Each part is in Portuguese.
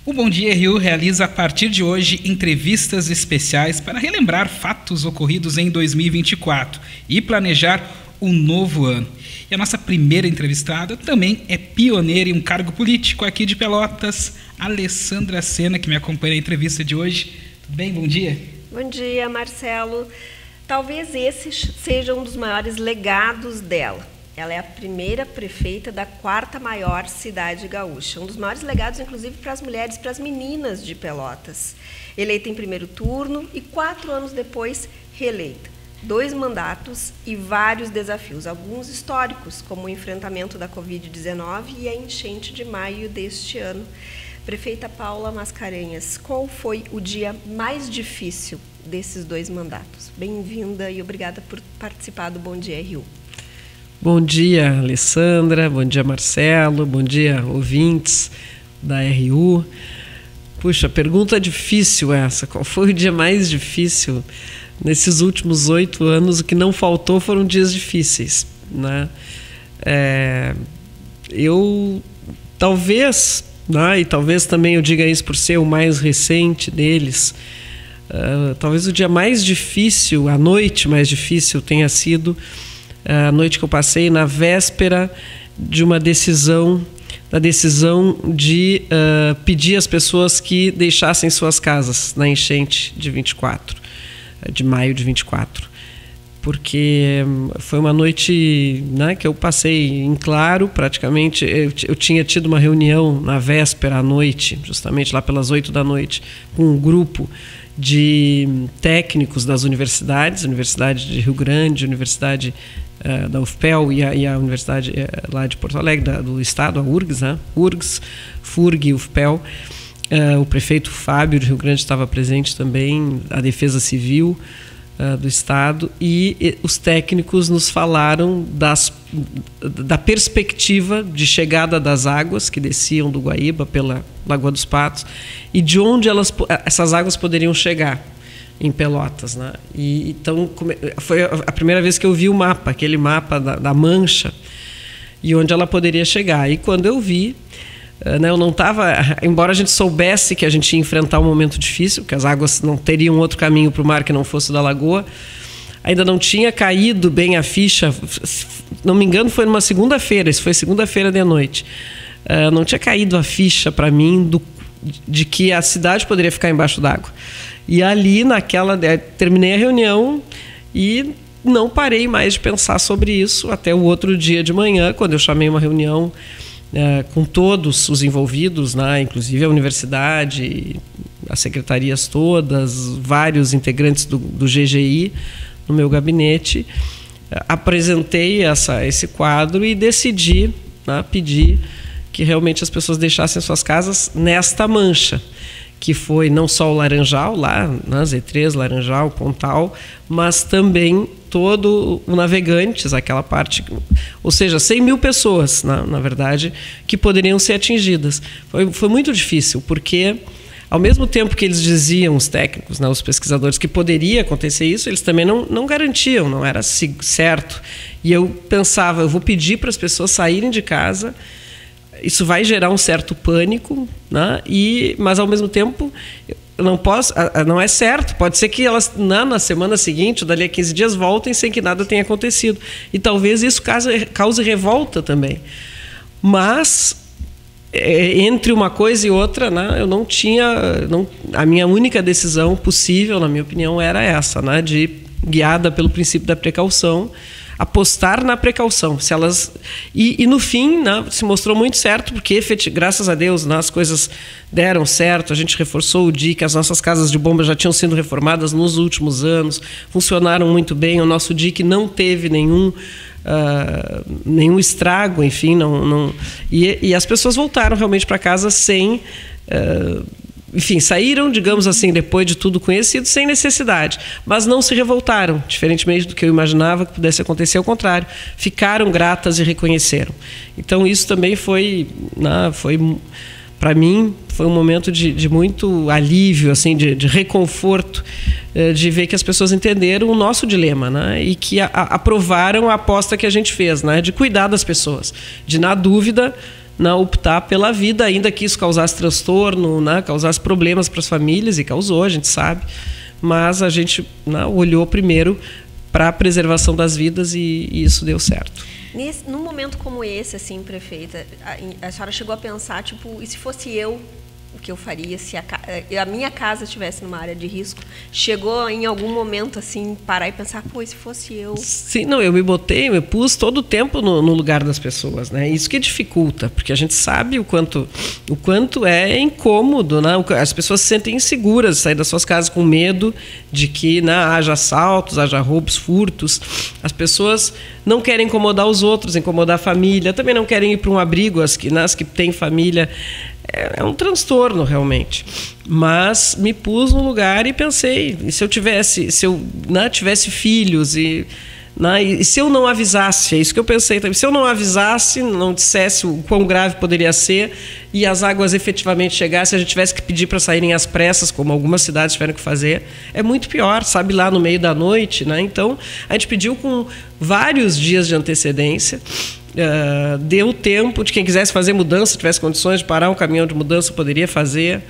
O Bom Dia RU realiza a partir de hoje entrevistas especiais para relembrar fatos ocorridos em 2024 e planejar um novo ano. E a nossa primeira entrevistada também é pioneira em um cargo político aqui de Pelotas, Alessandra Sena, que me acompanha na entrevista de hoje. Tudo bem? Bom dia. Bom dia, Marcelo. Talvez esse seja um dos maiores legados dela. Ela é a primeira prefeita da quarta maior cidade gaúcha. Um dos maiores legados, inclusive, para as mulheres, para as meninas de Pelotas. Eleita em primeiro turno e 4 anos depois, reeleita. 2 mandatos e vários desafios, alguns históricos, como o enfrentamento da Covid-19 e a enchente de maio deste ano. Prefeita Paula Mascarenhas, qual foi o dia mais difícil desses 2 mandatos? Bem-vinda e obrigada por participar do Bom Dia RU. Bom dia, Alessandra, bom dia, Marcelo, bom dia, ouvintes da RU. Puxa, pergunta difícil essa. Qual foi o dia mais difícil? Nesses últimos 8 anos, o que não faltou foram dias difíceis, né? Eu, talvez, né, e talvez também eu diga isso por ser o mais recente deles, talvez o dia mais difícil, a noite mais difícil tenha sido a noite que eu passei na véspera de uma decisão, da decisão de pedir às pessoas que deixassem suas casas na enchente de maio de 24. Porque foi uma noite, né, que eu passei em claro, praticamente. Eu tinha tido uma reunião na véspera à noite, justamente lá pelas 8 da noite, com um grupo de técnicos das universidades, Universidade de Rio Grande, Universidade da UFPEL e a Universidade lá de Porto Alegre, do Estado, a URGS, né? URGS, FURG, UFPEL. O prefeito Fábio de Rio Grande estava presente também, a Defesa Civil do Estado, e os técnicos nos falaram da perspectiva de chegada das águas que desciam do Guaíba pela Lagoa dos Patos e de onde essas águas poderiam chegar em Pelotas, né? E então foi a primeira vez que eu vi o mapa, aquele mapa da Mancha, e onde ela poderia chegar. E quando eu vi, né, eu não estava, embora a gente soubesse que a gente ia enfrentar um momento difícil, que as águas não teriam outro caminho para o mar que não fosse da lagoa, ainda não tinha caído bem a ficha. Não me engano, foi numa segunda-feira, isso foi segunda-feira de noite. Não tinha caído a ficha para mim de que a cidade poderia ficar embaixo d'água. E ali, terminei a reunião e não parei mais de pensar sobre isso até o outro dia de manhã, quando eu chamei uma reunião com todos os envolvidos, né, inclusive a universidade, as secretarias todas, vários integrantes do GGI no meu gabinete. Apresentei esse quadro e decidi, né, pedir que realmente as pessoas deixassem suas casas nesta mancha, que foi não só o Laranjal, lá na Z3, Laranjal, Pontal, mas também todo o Navegantes, aquela parte, ou seja, 100 mil pessoas, na verdade, que poderiam ser atingidas. Foi muito difícil, porque ao mesmo tempo que eles diziam, os técnicos, né, os pesquisadores, que poderia acontecer isso, eles também não garantiam, não era certo. E eu pensava, eu vou pedir para as pessoas saírem de casa. Isso vai gerar um certo pânico, né? Mas ao mesmo tempo não é certo. Pode ser que elas na semana seguinte, dali a 15 dias, voltem sem que nada tenha acontecido. E talvez isso cause revolta também. Mas entre uma coisa e outra, né, eu não tinha. A minha única decisão possível, na minha opinião, era essa, né, guiada pelo princípio da precaução. Apostar na precaução. E no fim, né, se mostrou muito certo, porque, graças a Deus, né, as coisas deram certo. A gente reforçou o DIC, as nossas casas de bomba já tinham sido reformadas nos últimos anos, funcionaram muito bem. O nosso DIC não teve nenhum estrago, enfim. E as pessoas voltaram realmente para casa sem... enfim, saíram, digamos assim, depois de tudo conhecido, sem necessidade, mas não se revoltaram, diferentemente do que eu imaginava que pudesse acontecer, ao contrário, ficaram gratas e reconheceram. Então isso também foi para mim, foi um momento de muito alívio, assim, de reconforto, de ver que as pessoas entenderam o nosso dilema, né? E que aprovaram a aposta que a gente fez, né? De cuidar das pessoas, de, na dúvida, optar pela vida, ainda que isso causasse transtorno, causasse problemas para as famílias, e causou, a gente sabe, mas a gente olhou primeiro para a preservação das vidas e isso deu certo. Num momento como esse, assim, prefeita, a senhora chegou a pensar, tipo, e se fosse eu, o que eu faria se a minha casa estivesse numa área de risco? Chegou em algum momento, assim, parar e pensar, pô, e se fosse eu? Sim, não, eu me pus todo o tempo no lugar das pessoas, né? Isso que dificulta, porque a gente sabe o quanto é incômodo, né? As pessoas se sentem inseguras de sair das suas casas com medo de que haja assaltos, haja roubos, furtos. As pessoas não querem incomodar os outros, incomodar a família, também não querem ir para um abrigo, as que têm família. É um transtorno, realmente. Mas me pus no lugar e pensei, e se eu tivesse filhos e se eu não avisasse, é isso que eu pensei também, se eu não avisasse, não dissesse o quão grave poderia ser e as águas efetivamente chegassem, a gente tivesse que pedir para saírem às pressas, como algumas cidades tiveram que fazer, é muito pior, sabe, lá no meio da noite, né? Então, a gente pediu com vários dias de antecedência. Deu tempo de quem quisesse fazer mudança, tivesse condições de parar um caminhão de mudança, poderia fazer.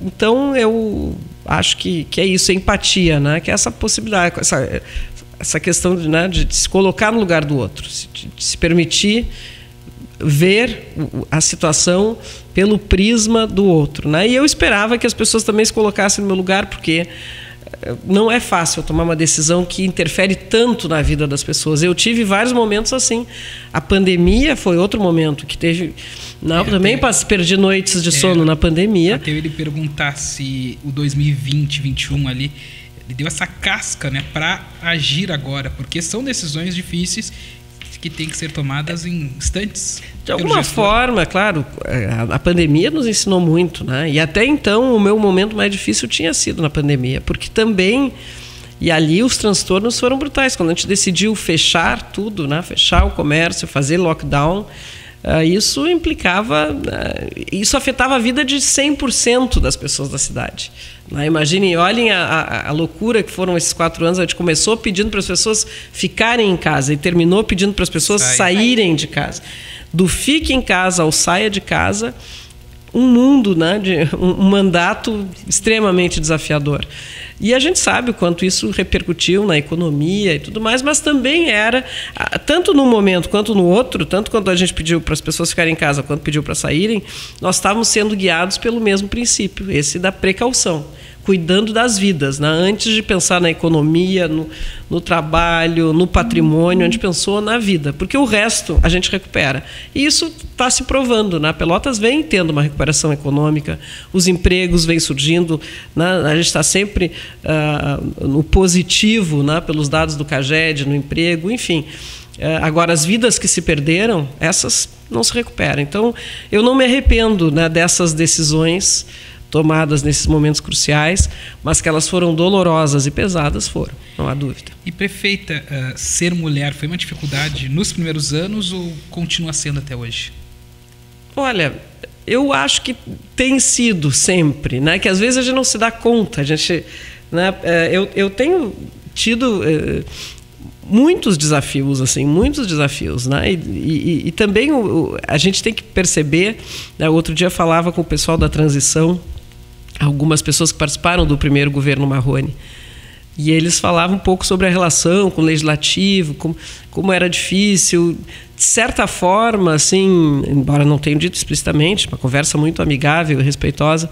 Então, eu acho que é isso, é empatia, né? Que é essa possibilidade, essa questão de se colocar no lugar do outro, de se permitir ver a situação pelo prisma do outro, né? E eu esperava que as pessoas também se colocassem no meu lugar, porque não é fácil tomar uma decisão que interfere tanto na vida das pessoas. Eu tive vários momentos assim. A pandemia foi outro momento que teve... também perdi noites de sono na pandemia. Até ele perguntar se o 2020, 2021 ali, ele deu essa casca, né, para agir agora, porque são decisões difíceis que têm que ser tomadas em instantes. De alguma forma, claro, a pandemia nos ensinou muito, né? E até então o meu momento mais difícil tinha sido na pandemia, porque também, e ali os transtornos foram brutais. Quando a gente decidiu fechar tudo, né? Fechar o comércio, fazer lockdown, isso implicava, isso afetava a vida de 100% das pessoas da cidade. Imaginem, olhem a loucura que foram esses 4 anos. A gente começou pedindo para as pessoas ficarem em casa e terminou pedindo para as pessoas saírem de casa. Do fique em casa ao saia de casa, um mundo, um mandato extremamente desafiador. E a gente sabe o quanto isso repercutiu na economia e tudo mais, mas também era, tanto num momento quanto no outro, tanto quando a gente pediu para as pessoas ficarem em casa quanto pediu para saírem, nós estávamos sendo guiados pelo mesmo princípio, esse da precaução, cuidando das vidas, antes de pensar na economia, no trabalho, no patrimônio, a gente pensou na vida, porque o resto a gente recupera. E isso está se provando. Pelotas vem tendo uma recuperação econômica, os empregos vêm surgindo, a gente está sempre no positivo, pelos dados do CAGED, no emprego, enfim. Agora, as vidas que se perderam, essas não se recuperam. Então, eu não me arrependo dessas decisões tomadas nesses momentos cruciais, mas que elas foram dolorosas e pesadas, foram, não há dúvida. E, prefeita, ser mulher foi uma dificuldade nos primeiros anos ou continua sendo até hoje? Olha, eu acho que tem sido sempre, que às vezes a gente não se dá conta. Eu tenho tido muitos desafios, e também a gente tem que perceber, outro dia eu falava com o pessoal da transição, algumas pessoas que participaram do primeiro governo Marrone, e eles falavam um pouco sobre a relação com o legislativo, como era difícil, de certa forma, assim, embora não tenham dito explicitamente, uma conversa muito amigável e respeitosa,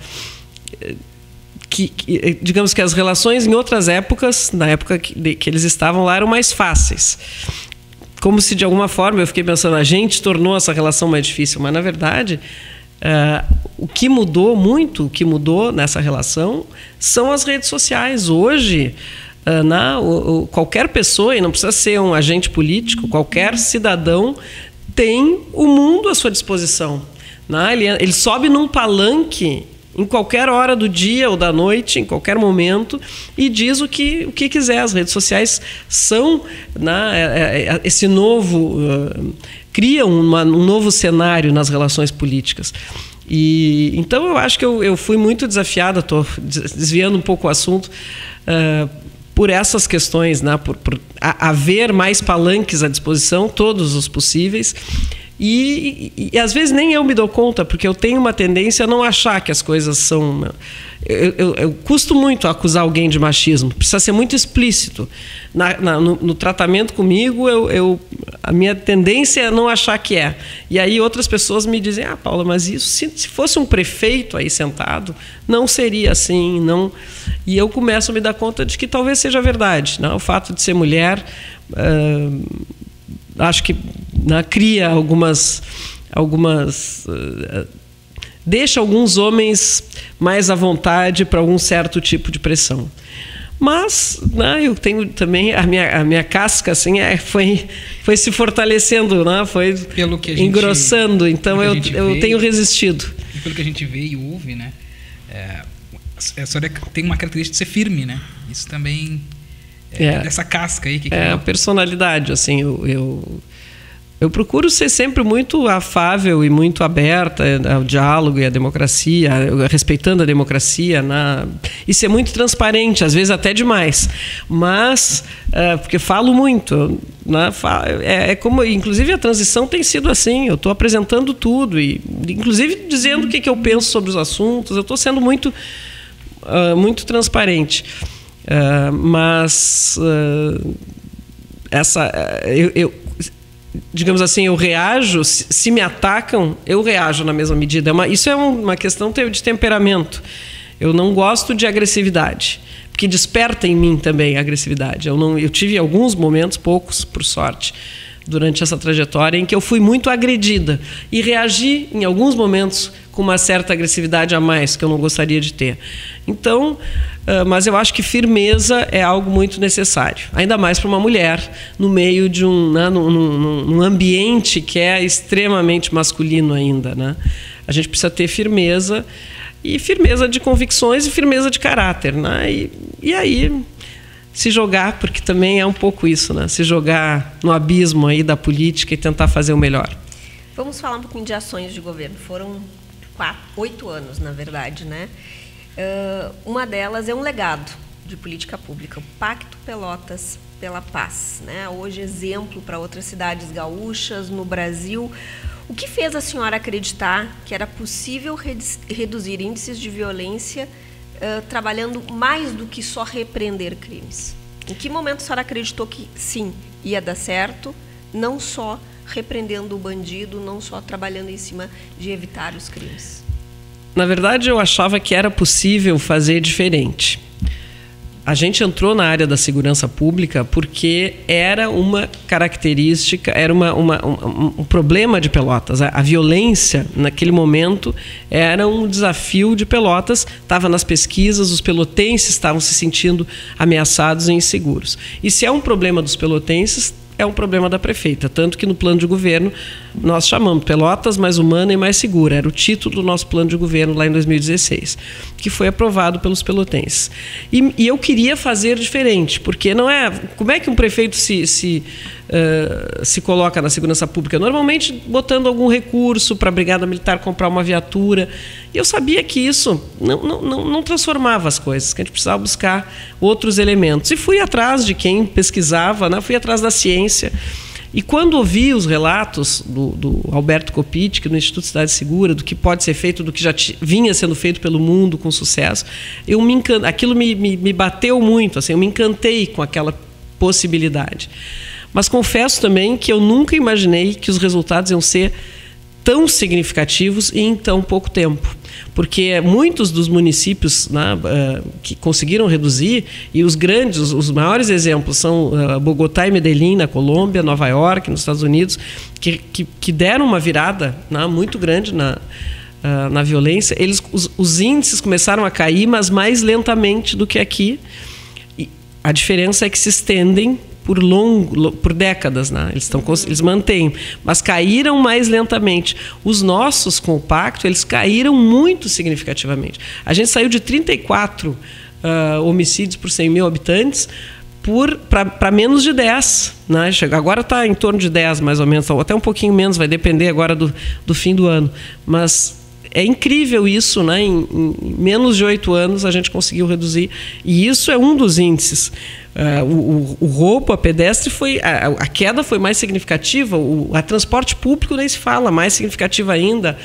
que digamos que as relações em outras épocas, na época que eles estavam lá, eram mais fáceis. Como se, de alguma forma, eu fiquei pensando, a gente tornou essa relação mais difícil, mas, na verdade, o que mudou nessa relação são as redes sociais. Hoje, qualquer pessoa, e não precisa ser um agente político, qualquer cidadão tem o mundo à sua disposição. Ele sobe num palanque em qualquer hora do dia ou da noite, em qualquer momento, e diz o que quiser. As redes sociais são esse novo... criam um novo cenário nas relações políticas. E então eu acho que eu fui muito desafiada, estou desviando um pouco o assunto, por essas questões, por haver mais palanques à disposição, todos os possíveis, E às vezes nem eu me dou conta, porque eu tenho uma tendência a não achar que as coisas são... Eu custo muito acusar alguém de machismo, precisa ser muito explícito. No tratamento comigo, a minha tendência é não achar que é. E aí outras pessoas me dizem, Paula, mas isso, se fosse um prefeito aí sentado, não seria assim, não... E eu começo a me dar conta de que talvez seja verdade, né? O fato de ser mulher... acho que cria algumas deixa alguns homens mais à vontade para algum certo tipo de pressão. Mas eu tenho também a minha casca assim foi se fortalecendo, foi pelo que a gente, engrossando, então eu tenho resistido. E pelo que a gente vê e ouve, né? A senhora tem uma característica de ser firme, né? Isso também dessa casca aí que a personalidade, assim, eu procuro ser sempre muito afável e muito aberta ao diálogo e à democracia, respeitando a democracia, e ser muito transparente, às vezes até demais, mas porque falo muito, como, inclusive a transição tem sido assim, eu estou apresentando tudo e inclusive dizendo o que eu penso sobre os assuntos, eu estou sendo muito transparente. Mas digamos assim, eu reajo, se me atacam, eu reajo na mesma medida. Isso é uma questão de temperamento. Eu não gosto de agressividade, porque desperta em mim também a agressividade. Eu tive alguns momentos, poucos, por sorte, durante essa trajetória, em que eu fui muito agredida e reagi, em alguns momentos, com uma certa agressividade a mais, que eu não gostaria de ter. Então, mas eu acho que firmeza é algo muito necessário, ainda mais para uma mulher, no meio de num ambiente que é extremamente masculino ainda, né? A gente precisa ter firmeza, e firmeza de convicções e firmeza de caráter, né? E aí... se jogar, porque também é um pouco isso, né? Se jogar no abismo aí da política e tentar fazer o melhor. Vamos falar um pouquinho de ações de governo. Foram 8 anos, na verdade, né? Uma delas é um legado de política pública, o Pacto Pelotas pela Paz, né? Hoje exemplo para outras cidades gaúchas no Brasil. O que fez a senhora acreditar que era possível reduzir índices de violência trabalhando mais do que só repreender crimes? Em que momento a senhora acreditou que sim, ia dar certo, não só repreendendo o bandido, não só trabalhando em cima de evitar os crimes? Na verdade, eu achava que era possível fazer diferente. A gente entrou na área da segurança pública porque era uma característica, era um problema de Pelotas. A violência, naquele momento, era um desafio de Pelotas, estava nas pesquisas, os pelotenses estavam se sentindo ameaçados e inseguros. E se é um problema dos pelotenses, é um problema da prefeita, tanto que no plano de governo nós chamamos Pelotas mais humana e mais segura, era o título do nosso plano de governo lá em 2016, que foi aprovado pelos pelotenses. E eu queria fazer diferente, porque não é... Como é que um prefeito se coloca na segurança pública? Normalmente botando algum recurso para a Brigada Militar comprar uma viatura. E eu sabia que isso não transformava as coisas, que a gente precisava buscar outros elementos. E fui atrás de quem pesquisava, né? Fui atrás da ciência. E quando ouvi os relatos do Alberto Kopitic, do Instituto Cidade Segura, do que pode ser feito, do que já vinha sendo feito pelo mundo com sucesso, aquilo me bateu muito, assim, eu me encantei com aquela possibilidade. Mas confesso também que eu nunca imaginei que os resultados iam ser tão significativos em tão pouco tempo. Porque muitos dos municípios, né, que conseguiram reduzir, e os maiores exemplos são Bogotá e Medellín, na Colômbia, Nova York, nos Estados Unidos, que deram uma virada, né, muito grande na violência. Os índices começaram a cair, mas mais lentamente do que aqui. E a diferença é que se estendem por décadas, né? Eles mantêm, mas caíram mais lentamente. Os nossos, com o pacto, eles caíram muito significativamente. A gente saiu de 34 homicídios por 100 mil habitantes para menos de 10. Né? Agora está em torno de 10, mais ou menos, ou até um pouquinho menos, vai depender agora do fim do ano. Mas é incrível isso, né? Em menos de 8 anos a gente conseguiu reduzir, e isso é um dos índices. O roubo a pedestre a queda foi mais significativa, a transporte público nem se fala, mais significativa ainda,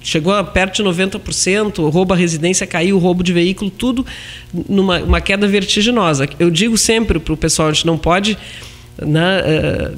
chegou a perto de 90%, o roubo à residência caiu, o roubo de veículo, tudo numa queda vertiginosa. Eu digo sempre para o pessoal, a gente não pode, né,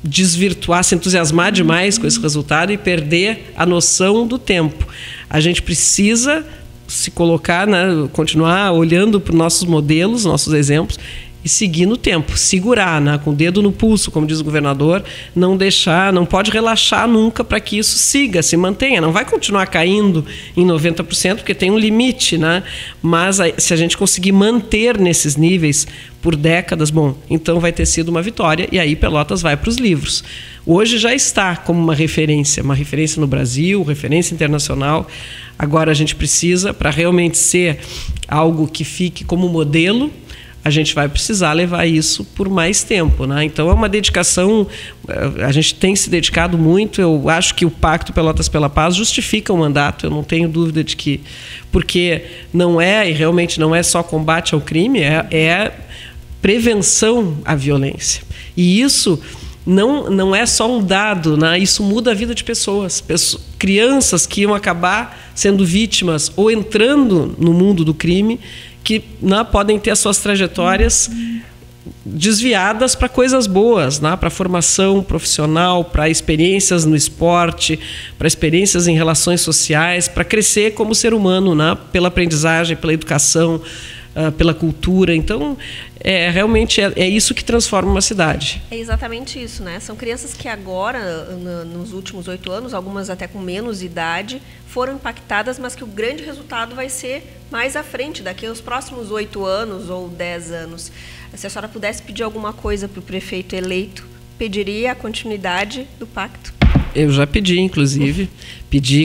desvirtuar, se entusiasmar demais com esse resultado e perder a noção do tempo. A gente precisa se colocar, né, continuar olhando para os nossos modelos, nossos exemplos, e seguir no tempo, segurar, né, com o dedo no pulso, como diz o governador, não deixar, não pode relaxar nunca para que isso siga, se mantenha. Não vai continuar caindo em 90%, porque tem um limite, né? Mas se a gente conseguir manter nesses níveis por décadas, bom, então vai ter sido uma vitória, e aí Pelotas vai para os livros. Hoje já está como uma referência no Brasil, referência internacional. Agora a gente precisa, para realmente ser algo que fique como modelo, a gente vai precisar levar isso por mais tempo, né? Então é uma dedicação, a gente tem se dedicado muito. Eu acho que o Pacto Pelotas pela Paz justifica o mandato, eu não tenho dúvida de que, porque não é, e realmente não é só combate ao crime, é prevenção à violência. E isso não é só um dado, né? Isso muda a vida de pessoas, crianças que iam acabar sendo vítimas ou entrando no mundo do crime, que, né, podem ter as suas trajetórias desviadas para coisas boas, né? Para formação profissional, para experiências no esporte, para experiências em relações sociais, para crescer como ser humano, né? Pela aprendizagem, pela educação, pela cultura. Então, realmente é isso que transforma uma cidade. É exatamente isso, né? São crianças que agora, nos últimos 8 anos, algumas até com menos idade, foram impactadas, mas que o grande resultado vai ser mais à frente, daqui aos próximos 8 anos ou 10 anos. Se a senhora pudesse pedir alguma coisa para o prefeito eleito, pediria a continuidade do pacto? Eu já pedi, inclusive.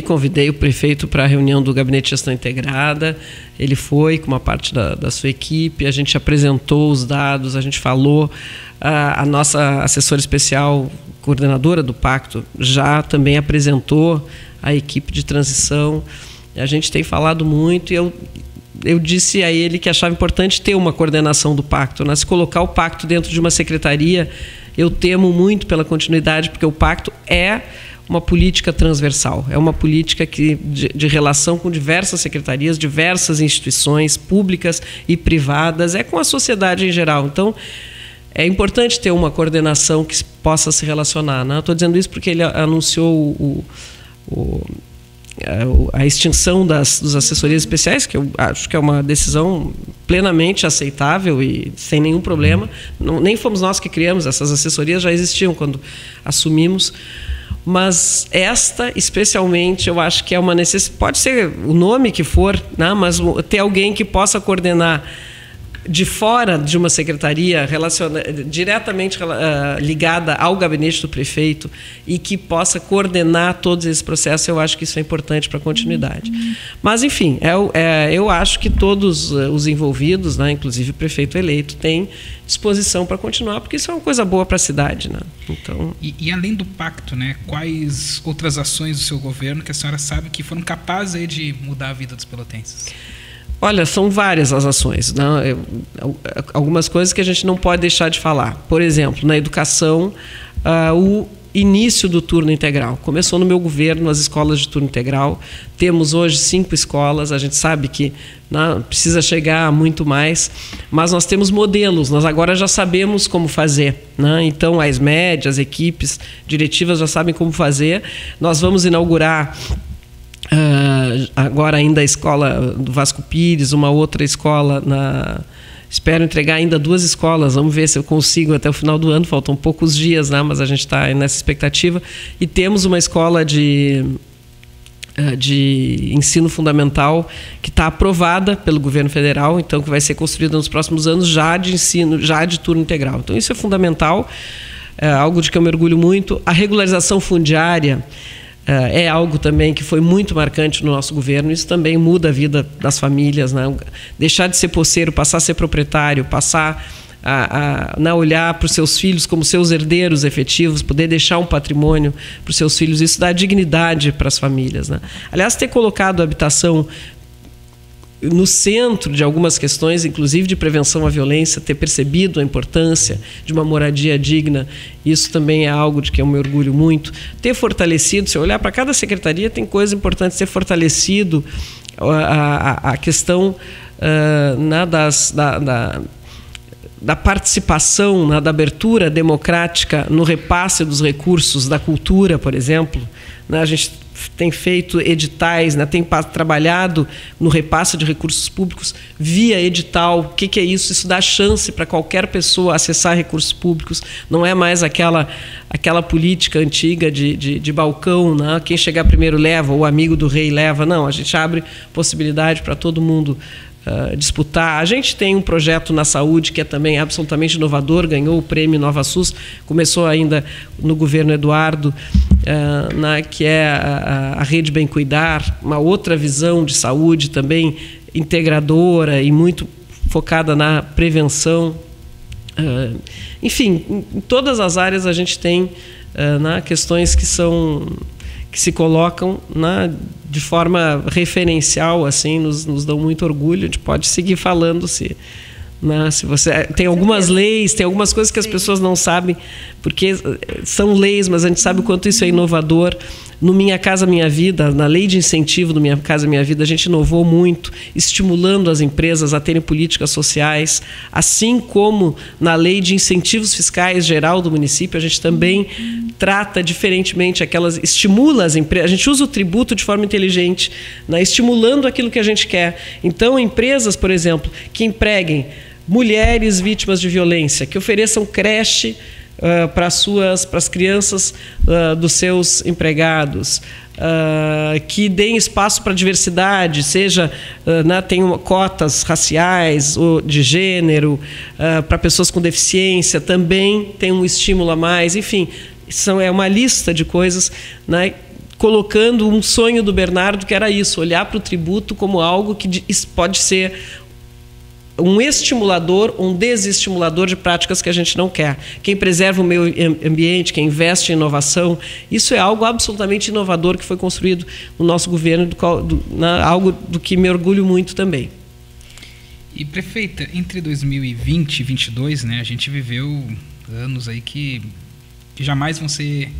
Convidei o prefeito para a reunião do Gabinete de Gestão Integrada. Ele foi com uma parte da sua equipe, a gente apresentou os dados, a gente falou. A nossa assessora especial, coordenadora do pacto, já também apresentou a equipe de transição. A gente tem falado muito, e eu disse a ele que achava importante ter uma coordenação do pacto, né? Se colocar o pacto dentro de uma secretaria, eu temo muito pela continuidade, porque o pacto é uma política transversal, é uma política de relação com diversas secretarias, diversas instituições públicas e privadas, é com a sociedade em geral. Então, é importante ter uma coordenação que possa se relacionar, né? Estou dizendo isso porque ele anunciou a extinção das assessorias especiais, que eu acho que é uma decisão plenamente aceitável e sem nenhum problema. Nem fomos nós que criamos, essas assessorias já existiam quando assumimos. Mas esta, especialmente, eu acho que é uma necessidade, pode ser o nome que for, né? Mas ter alguém que possa coordenar de fora de uma secretaria diretamente ligada ao gabinete do prefeito e que possa coordenar todos esses processos, eu acho que isso é importante para a continuidade. Mas, enfim, eu acho que todos os envolvidos, né, inclusive o prefeito eleito, têm disposição para continuar, porque isso é uma coisa boa para a cidade, né? Então... E além do pacto, né, quais outras ações do seu governo que a senhora sabe que foram capazes aí de mudar a vida dos pelotenses? Olha, são várias as ações, né? Algumas coisas que a gente não pode deixar de falar. Por exemplo, na educação, o início do turno integral. Começou no meu governo, as escolas de turno integral. Temos hoje 5 escolas, a gente sabe que, né, precisa chegar a muito mais, mas nós temos modelos, nós agora já sabemos como fazer, né? Então, a ESMED, as equipes diretivas já sabem como fazer. Nós vamos inaugurar... agora ainda a escola do Vasco Pires, uma outra escola espero entregar ainda 2 escolas, vamos ver se eu consigo até o final do ano, faltam poucos dias, né? Mas a gente está nessa expectativa. E temos uma escola de ensino fundamental que está aprovada pelo governo federal, então que vai ser construída nos próximos anos já de ensino, já de turno integral. Então isso é fundamental, algo de que eu me orgulho muito. A regularização fundiária é algo também que foi muito marcante no nosso governo. Isso também muda a vida das famílias, né? Deixar de ser poceiro, passar a ser proprietário, passar olhar para os seus filhos como seus herdeiros efetivos, poder deixar um patrimônio para os seus filhos, isso dá dignidade para as famílias, né? Aliás, ter colocado a habitação no centro de algumas questões, inclusive de prevenção à violência, ter percebido a importância de uma moradia digna, isso também é algo de que eu me orgulho muito. Ter fortalecido, se eu olhar para cada secretaria, tem coisa importante, ter fortalecido a questão da participação, da abertura democrática no repasse dos recursos da cultura, por exemplo. A gente tem feito editais, tem trabalhado no repasse de recursos públicos via edital. O que é isso? Isso dá chance para qualquer pessoa acessar recursos públicos. Não é mais aquela política antiga de balcão, né? Quem chegar primeiro leva, o amigo do rei leva. Não, a gente abre possibilidade para todo mundo disputar. A gente tem um projeto na saúde que é também absolutamente inovador, ganhou o prêmio Nova SUS, começou ainda no governo Eduardo, que é a Rede Bem Cuidar, uma outra visão de saúde também integradora e muito focada na prevenção. Enfim, em todas as áreas a gente tem questões que se colocam de forma referencial, assim, nos dão muito orgulho. A gente pode seguir falando se você tem algumas leis, tem algumas coisas que as pessoas não sabem, porque são leis, mas a gente sabe o quanto isso é inovador. No Minha Casa Minha Vida, na lei de incentivo do Minha Casa Minha Vida, a gente inovou muito, estimulando as empresas a terem políticas sociais, assim como na lei de incentivos fiscais geral do município, a gente também trata diferentemente estimula as empresas, a gente usa o tributo de forma inteligente, estimulando aquilo que a gente quer. Então, empresas, por exemplo, que empreguem mulheres vítimas de violência, que ofereçam creche para as crianças dos seus empregados, que deem espaço para a diversidade, seja tenham cotas raciais ou de gênero, para pessoas com deficiência, também tem um estímulo a mais. Enfim, é uma lista de coisas, colocando um sonho do Bernardo, que era isso, olhar para o tributo como algo que pode ser um estimulador, um desestimulador de práticas que a gente não quer. Quem preserva o meio ambiente, quem investe em inovação, isso é algo absolutamente inovador que foi construído no nosso governo, algo do que me orgulho muito também. E, prefeita, entre 2020 e 2022, a gente viveu anos aí que jamais vão ser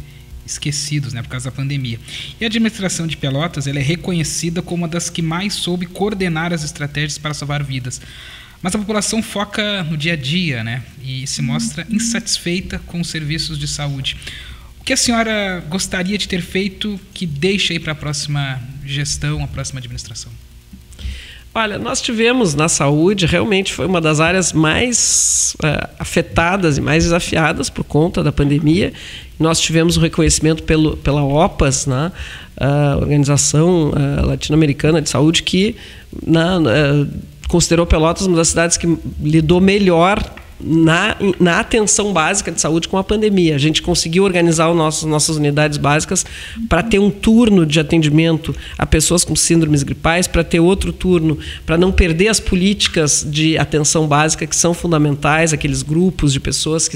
esquecidos, por causa da pandemia. E a administração de Pelotas ela é reconhecida como uma das que mais soube coordenar as estratégias para salvar vidas. Mas a população foca no dia a dia, e se mostra insatisfeita com os serviços de saúde. O que a senhora gostaria de ter feito que deixa aí para a próxima gestão, a próxima administração? Olha, nós tivemos na saúde, realmente foi uma das áreas mais afetadas e mais desafiadas por conta da pandemia. Nós tivemos o reconhecimento pela OPAS, a Organização Latino-Americana de Saúde, que considerou Pelotas uma das cidades que lidou melhor na atenção básica de saúde com a pandemia. A gente conseguiu organizar nossas unidades básicas para ter um turno de atendimento a pessoas com síndromes gripais, para ter outro turno, para não perder as políticas de atenção básica que são fundamentais, aqueles grupos de pessoas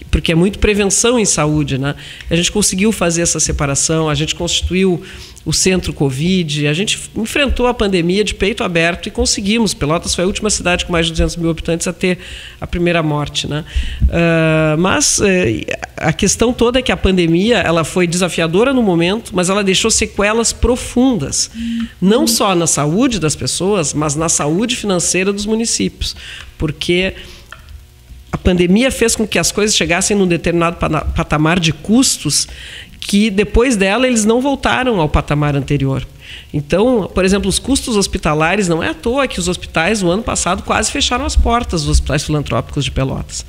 porque é muito prevenção em saúde, A gente conseguiu fazer essa separação, a gente constituiu o centro Covid, a gente enfrentou a pandemia de peito aberto e conseguimos. Pelotas foi a última cidade com mais de 200 mil habitantes a ter a primeira morte, Mas a questão toda é que a pandemia ela foi desafiadora no momento, mas ela deixou sequelas profundas, não só na saúde das pessoas, mas na saúde financeira dos municípios, porque a pandemia fez com que as coisas chegassem num determinado patamar de custos que depois dela eles não voltaram ao patamar anterior. Então, por exemplo, os custos hospitalares, não é à toa que os hospitais no ano passado quase fecharam as portas dos hospitais filantrópicos de Pelotas.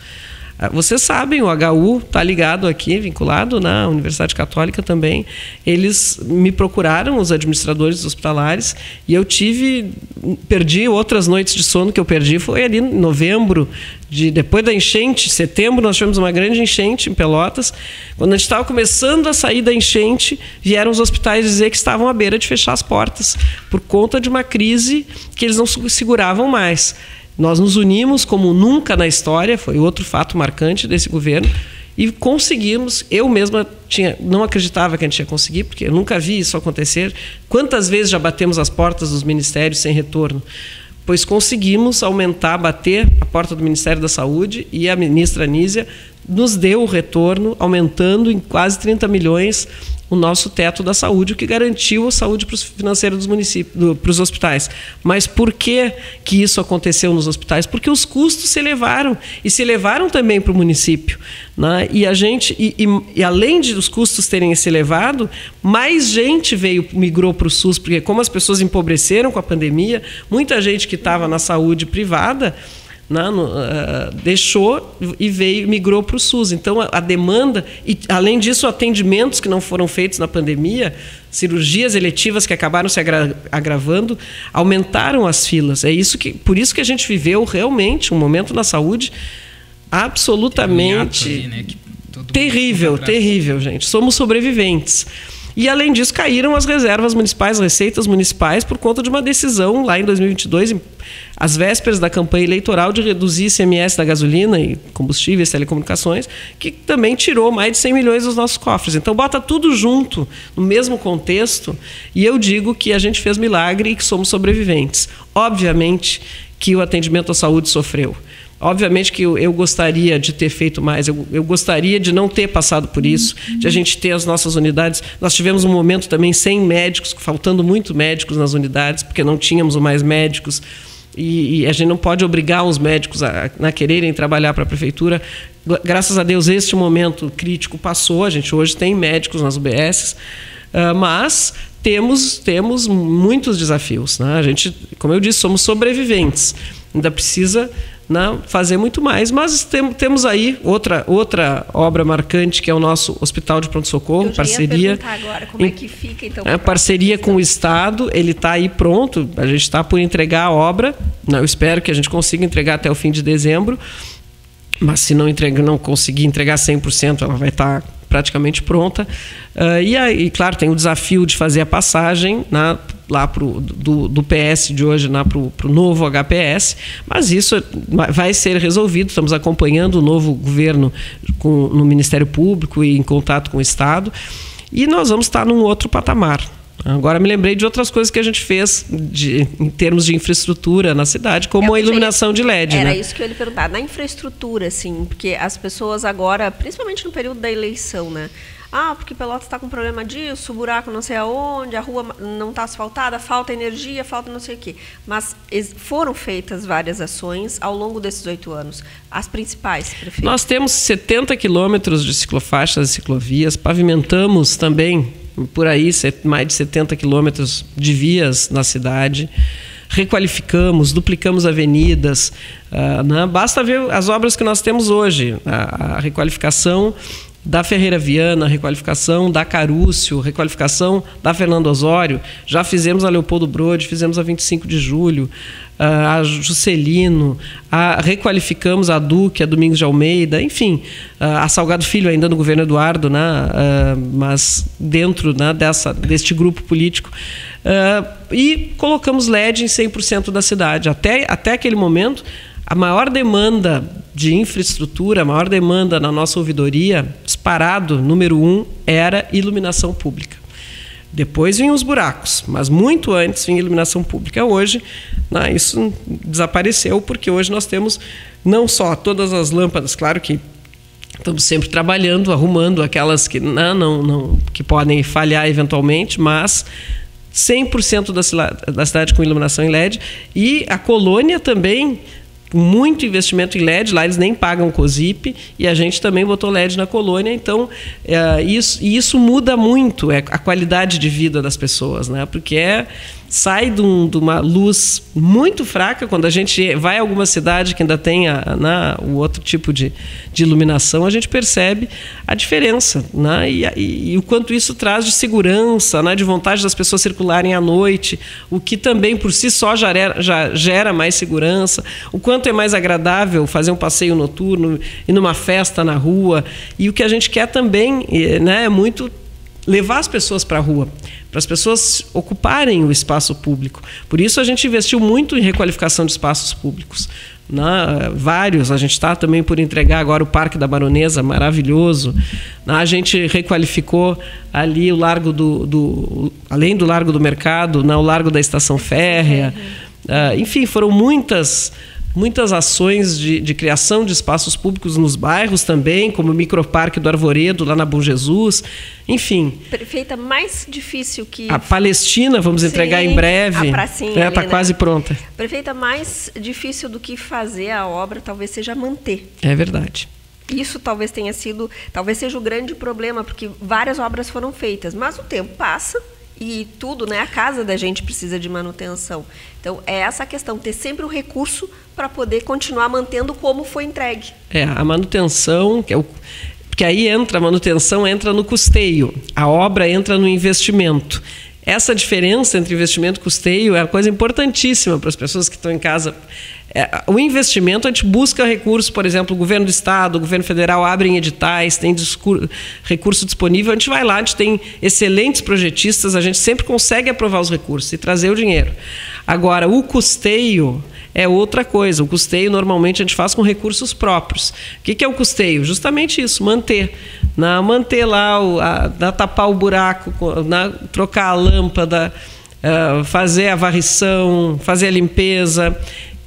Vocês sabem, o HU está ligado aqui, vinculado na Universidade Católica também. Eles me procuraram, os administradores hospitalares, e eu perdi outras noites de sono que eu perdi, foi ali em novembro, depois da enchente, setembro, nós tivemos uma grande enchente em Pelotas. Quando a gente estava começando a sair da enchente, vieram os hospitais dizer que estavam à beira de fechar as portas, por conta de uma crise que eles não seguravam mais. Nós nos unimos como nunca na história, foi outro fato marcante desse governo, e conseguimos. Eu mesma não acreditava que a gente ia conseguir, porque eu nunca vi isso acontecer. Quantas vezes já batemos as portas dos ministérios sem retorno? Pois conseguimos bater a porta do Ministério da Saúde, e a ministra Anísia nos deu o retorno, aumentando em quase 30 milhões o nosso teto da saúde, o que garantiu a saúde financeira dos municípios, para os hospitais. Mas por que isso aconteceu nos hospitais? Porque os custos se elevaram, e se elevaram também para o município, né? E além de os custos terem se elevado, mais gente migrou para o SUS, porque como as pessoas empobreceram com a pandemia, muita gente que estava na saúde privada deixou e migrou para o SUS. Então a demanda, e além disso atendimentos que não foram feitos na pandemia, cirurgias eletivas que acabaram se agravando, aumentaram as filas. Por isso que a gente viveu realmente um momento na saúde absolutamente ali, né, terrível, gente. Somos sobreviventes. E, além disso, caíram as reservas municipais, as receitas municipais, por conta de uma decisão lá em 2022, às vésperas da campanha eleitoral, de reduzir ICMS da gasolina e combustíveis, telecomunicações, que também tirou mais de 100 milhões dos nossos cofres. Então, bota tudo junto, no mesmo contexto, e eu digo que a gente fez milagre e que somos sobreviventes. Obviamente que o atendimento à saúde sofreu. Obviamente que eu gostaria de ter feito mais, eu gostaria de não ter passado por isso, de a gente ter as nossas unidades. Nós tivemos um momento também sem médicos, faltando muito médicos nas unidades, porque não tínhamos mais médicos, e a gente não pode obrigar os médicos a quererem trabalhar para a prefeitura. Graças a Deus, este momento crítico passou, a gente hoje tem médicos nas UBSs, mas temos muitos desafios, né? A gente, como eu disse, somos sobreviventes, ainda precisa fazer muito mais, mas temos aí outra obra marcante, que é o nosso Hospital de Pronto-Socorro, parceria. Agora, como é que fica, então, parceria com o Estado, ele está aí pronto, a gente está por entregar a obra, eu espero que a gente consiga entregar até o fim de dezembro, mas se não conseguir entregar 100%, ela vai estar praticamente pronta. E aí, claro, tem o desafio de fazer a passagem lá do PS de hoje para o novo HPS, mas isso vai ser resolvido. Estamos acompanhando o novo governo no Ministério Público e em contato com o Estado, e nós vamos estar num outro patamar. Agora me lembrei de outras coisas que a gente fez em termos de infraestrutura na cidade, como a iluminação de LED. Era isso que eu ia lhe perguntar. Na infraestrutura, assim, porque as pessoas agora, principalmente no período da eleição, né? Porque Pelotas está com problema disso, o buraco não sei aonde, a rua não está asfaltada, falta energia, falta não sei o quê. Mas foram feitas várias ações ao longo desses 8 anos. As principais, prefeito? Nós temos 70 quilômetros de ciclofaixas e ciclovias, pavimentamos também por aí mais de 70 quilômetros de vias na cidade, requalificamos, duplicamos avenidas, basta ver as obras que nós temos hoje, a requalificação da Ferreira Viana, requalificação da Carúcio, requalificação da Fernando Osório, já fizemos a Leopoldo Brode, fizemos a 25 de julho, a Juscelino, requalificamos a Duque, a Domingos de Almeida, enfim, a Salgado Filho ainda no governo Eduardo, mas dentro deste grupo político, e colocamos LED em 100% da cidade. Até aquele momento, a maior demanda de infraestrutura, a maior demanda na nossa ouvidoria, disparado, número 1, era iluminação pública. Depois vinham os buracos, mas muito antes vinha iluminação pública. Hoje, isso desapareceu, porque hoje nós temos não só todas as lâmpadas, claro que estamos sempre trabalhando, arrumando aquelas que, que podem falhar eventualmente, mas 100% da cidade com iluminação em LED, e a colônia também, muito investimento em LED, lá eles nem pagam COSIP, e a gente também botou LED na colônia. Então isso muda muito a qualidade de vida das pessoas, né? Porque sai de uma luz muito fraca. Quando a gente vai a alguma cidade que ainda tem o outro tipo de iluminação, a gente percebe a diferença, né? E o quanto isso traz de segurança, né? De vontade das pessoas circularem à noite, o que também por si só já gera mais segurança, o quanto é mais agradável fazer um passeio noturno e numa festa na rua. E o que a gente quer também, né, é muito levar as pessoas para a rua, para as pessoas ocuparem o espaço público. Por isso a gente investiu muito em requalificação de espaços públicos. Vários, a gente está também por entregar agora o Parque da Baronesa, maravilhoso. A gente requalificou ali o Largo além do Largo do Mercado, o Largo da Estação Férrea. Enfim, foram muitas ações de criação de espaços públicos nos bairros também, como o Microparque do Arvoredo, lá na Bom Jesus. Enfim. Prefeita, mais difícil que... A Palestina, vamos entregar em breve. A pracinha está quase pronta. Prefeita, mais difícil do que fazer a obra talvez seja manter. É verdade. Isso talvez seja o grande problema, porque várias obras foram feitas, mas o tempo passa e tudo, a casa da gente precisa de manutenção. Então, é essa a questão, ter sempre o recurso para poder continuar mantendo como foi entregue. A manutenção, porque aí a manutenção entra no custeio, a obra entra no investimento. Essa diferença entre investimento e custeio é uma coisa importantíssima para as pessoas que estão em casa. O investimento, a gente busca recursos, por exemplo, o governo do estado, o governo federal abrem editais, tem recurso disponível, a gente vai lá, a gente tem excelentes projetistas, a gente sempre consegue aprovar os recursos e trazer o dinheiro. Agora, o custeio é outra coisa. O custeio, normalmente, a gente faz com recursos próprios. O que é o custeio? Justamente isso, manter lá, tapar o buraco, trocar a lâmpada, fazer a varrição, fazer a limpeza.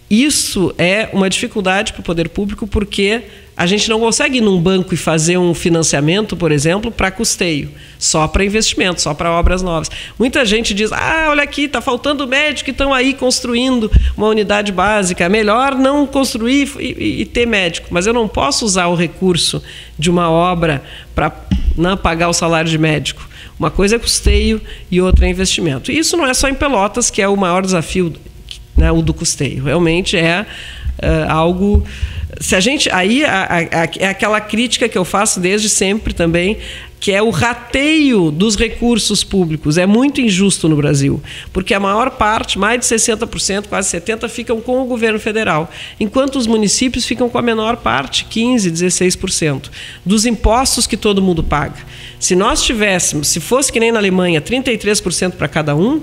Isso é uma dificuldade para o poder público, porque a gente não consegue ir num banco e fazer um financiamento, por exemplo, para custeio, só para investimento, só para obras novas. Muita gente diz, olha aqui, está faltando médico que estão aí construindo uma unidade básica, é melhor não construir e ter médico. Mas eu não posso usar o recurso de uma obra para pagar o salário de médico. Uma coisa é custeio e outra é investimento. E isso não é só em Pelotas, que é o maior desafio, o do custeio. Realmente é algo... Se a gente, aí é aquela crítica que eu faço desde sempre também, que é o rateio dos recursos públicos. É muito injusto no Brasil, porque a maior parte, mais de 60%, quase 70%, ficam com o governo federal, enquanto os municípios ficam com a menor parte, 15%, 16%, dos impostos que todo mundo paga. Se nós tivéssemos, se fosse que nem na Alemanha, 33% para cada um,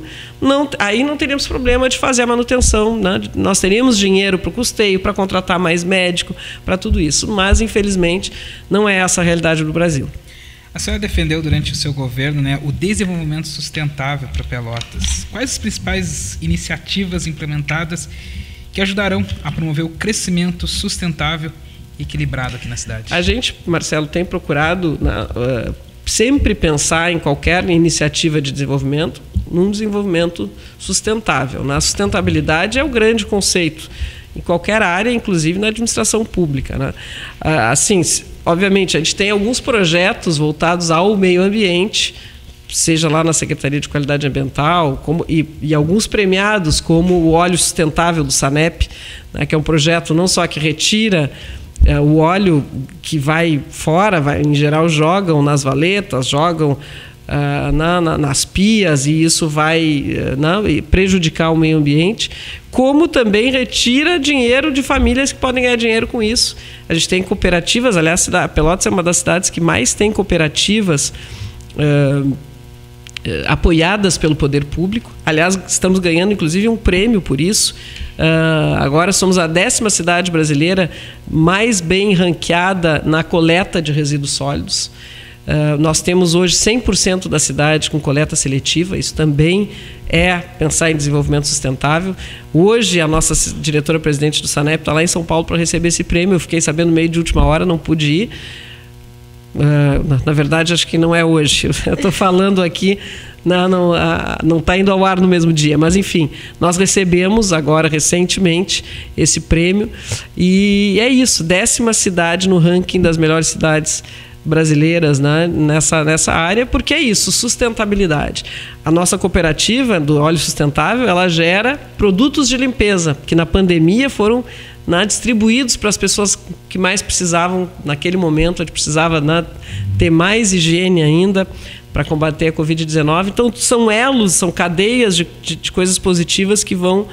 aí não teríamos problema de fazer a manutenção, Nós teríamos dinheiro para o custeio, para contratar mais médico, para tudo isso. Mas, infelizmente, não é essa a realidade do Brasil. A senhora defendeu durante o seu governo o desenvolvimento sustentável para Pelotas. Quais as principais iniciativas implementadas que ajudarão a promover o crescimento sustentável e equilibrado aqui na cidade? A gente, Marcelo, tem procurado sempre pensar em qualquer iniciativa de desenvolvimento num desenvolvimento sustentável. A sustentabilidade é o grande conceito em qualquer área, inclusive na administração pública. Assim, obviamente, a gente tem alguns projetos voltados ao meio ambiente, seja lá na Secretaria de Qualidade Ambiental, e alguns premiados, como o óleo sustentável do SANEP, que é um projeto não só que retira o óleo que vai fora, em geral jogam nas valetas, jogam nas pias, e isso vai prejudicar o meio ambiente, como também retira dinheiro de famílias que podem ganhar dinheiro com isso. A gente tem cooperativas, aliás, Pelotas é uma das cidades que mais tem cooperativas apoiadas pelo poder público. Aliás, estamos ganhando inclusive um prêmio por isso. Agora somos a 10ª cidade brasileira mais bem ranqueada na coleta de resíduos sólidos. Nós temos hoje 100% da cidade com coleta seletiva. Isso também é pensar em desenvolvimento sustentável. Hoje a nossa diretora-presidente do SANEP está lá em São Paulo para receber esse prêmio. Eu fiquei sabendo meio de última hora, não pude ir. Na verdade, acho que não é hoje. Eu estou falando aqui, não está indo ao ar no mesmo dia. Mas, enfim, nós recebemos agora, recentemente, esse prêmio. E é isso, 10ª cidade no ranking das melhores cidades brasileiras, nessa área, porque é isso, sustentabilidade. A nossa cooperativa do óleo sustentável, ela gera produtos de limpeza, que na pandemia foram distribuídos para as pessoas que mais precisavam naquele momento. A gente precisava ter mais higiene ainda para combater a Covid-19. Então, são elos, são cadeias de coisas positivas que vão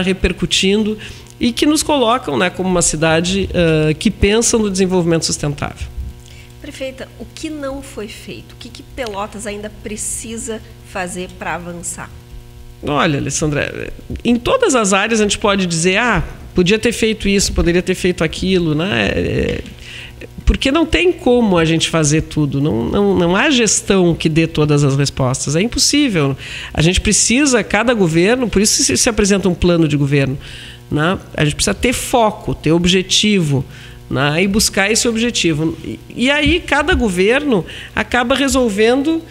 repercutindo e que nos colocam como uma cidade que pensa no desenvolvimento sustentável. prefeita, o que não foi feito? O que Pelotas ainda precisa fazer para avançar? Olha, Alessandra, em todas as áreas a gente pode dizer, podia ter feito isso, poderia ter feito aquilo, né? Porque não tem como a gente fazer tudo, não há gestão que dê todas as respostas, é impossível. A gente precisa, cada governo, por isso se apresenta um plano de governo, né? A gente precisa ter foco, ter objetivo, né? E buscar esse objetivo. E aí cada governo acaba resolvendo